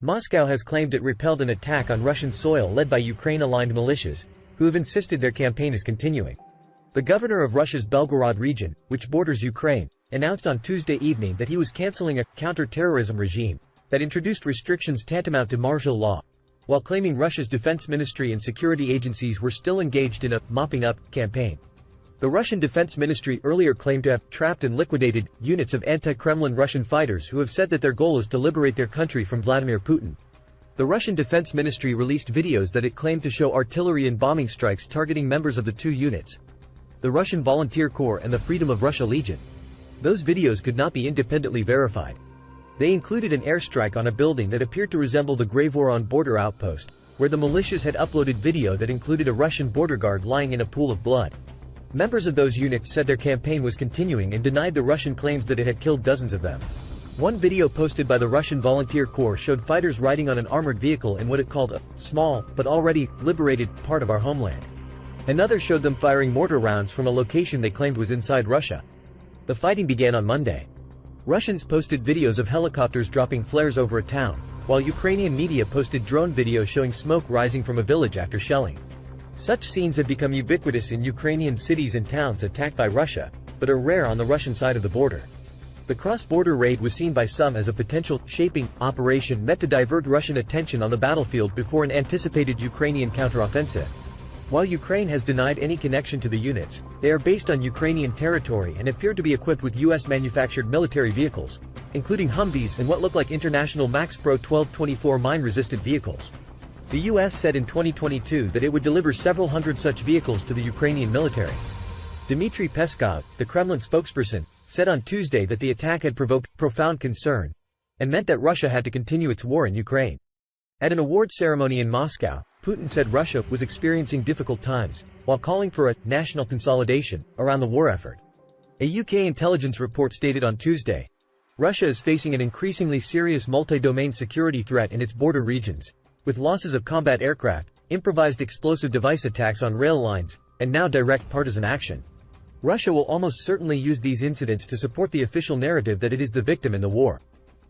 Moscow has claimed it repelled an attack on Russian soil led by Ukraine-aligned militias, who have insisted their campaign is continuing. The governor of Russia's Belgorod region, which borders Ukraine, announced on Tuesday evening that he was canceling a counter-terrorism regime that introduced restrictions tantamount to martial law, while claiming Russia's defense ministry and security agencies were still engaged in a mopping up campaign. The Russian Defense Ministry earlier claimed to have trapped and liquidated units of anti-Kremlin Russian fighters who have said that their goal is to liberate their country from Vladimir Putin. The Russian Defense Ministry released videos that it claimed to show artillery and bombing strikes targeting members of the two units, the Russian Volunteer Corps and the Freedom of Russia Legion. Those videos could not be independently verified. They included an airstrike on a building that appeared to resemble the Grayvoron border outpost, where the militias had uploaded video that included a Russian border guard lying in a pool of blood. Members of those units said their campaign was continuing and denied the Russian claims that it had killed dozens of them. One video posted by the Russian Volunteer Corps showed fighters riding on an armored vehicle in what it called a small, but already liberated, part of our homeland. Another showed them firing mortar rounds from a location they claimed was inside Russia. The fighting began on Monday. Russians posted videos of helicopters dropping flares over a town, while Ukrainian media posted drone videos showing smoke rising from a village after shelling. Such scenes have become ubiquitous in Ukrainian cities and towns attacked by Russia, but are rare on the Russian side of the border. The cross-border raid was seen by some as a potential shaping operation meant to divert Russian attention on the battlefield before an anticipated Ukrainian counteroffensive. While Ukraine has denied any connection to the units, they are based on Ukrainian territory and appear to be equipped with U.S.-manufactured military vehicles, including Humvees and what look like international Max Pro 1224 mine-resistant vehicles. The U.S. said in 2022 that it would deliver several hundred such vehicles to the Ukrainian military. Dmitry Peskov, the Kremlin spokesperson, said on Tuesday that the attack had provoked profound concern and meant that Russia had to continue its war in Ukraine. At an award ceremony in Moscow, Putin said Russia was experiencing difficult times, while calling for a national consolidation around the war effort. A UK intelligence report stated on Tuesday, Russia is facing an increasingly serious multi-domain security threat in its border regions, with losses of combat aircraft, improvised explosive device attacks on rail lines, and now direct partisan action. Russia will almost certainly use these incidents to support the official narrative that it is the victim in the war.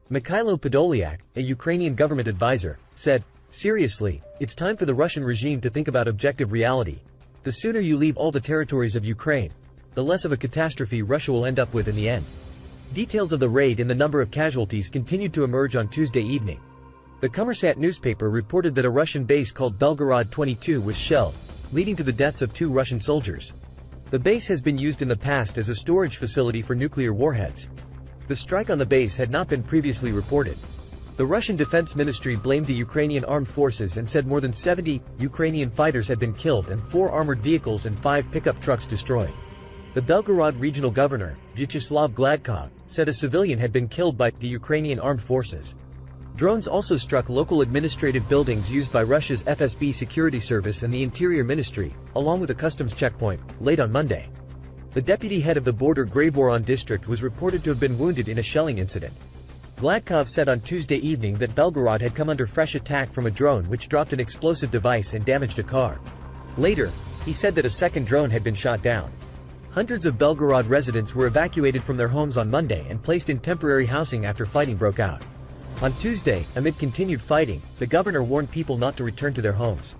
Mikhailo Podolyak, a Ukrainian government advisor, said, "Seriously, it's time for the Russian regime to think about objective reality. The sooner you leave all the territories of Ukraine, the less of a catastrophe Russia will end up with in the end." Details of the raid and the number of casualties continued to emerge on Tuesday evening. The Kommersant newspaper reported that a Russian base called Belgorod 22 was shelled, leading to the deaths of 2 Russian soldiers. The base has been used in the past as a storage facility for nuclear warheads. The strike on the base had not been previously reported. The Russian Defense Ministry blamed the Ukrainian armed forces and said more than 70 Ukrainian fighters had been killed and 4 armored vehicles and 5 pickup trucks destroyed. The Belgorod regional governor, Vyacheslav Gladkov, said a civilian had been killed by the Ukrainian armed forces. Drones also struck local administrative buildings used by Russia's FSB security service and the Interior Ministry, along with a customs checkpoint, late on Monday. The deputy head of the border Grayvoron district was reported to have been wounded in a shelling incident. Gladkov said on Tuesday evening that Belgorod had come under fresh attack from a drone which dropped an explosive device and damaged a car. Later, he said that a second drone had been shot down. Hundreds of Belgorod residents were evacuated from their homes on Monday and placed in temporary housing after fighting broke out. On Tuesday, amid continued fighting, the governor warned people not to return to their homes.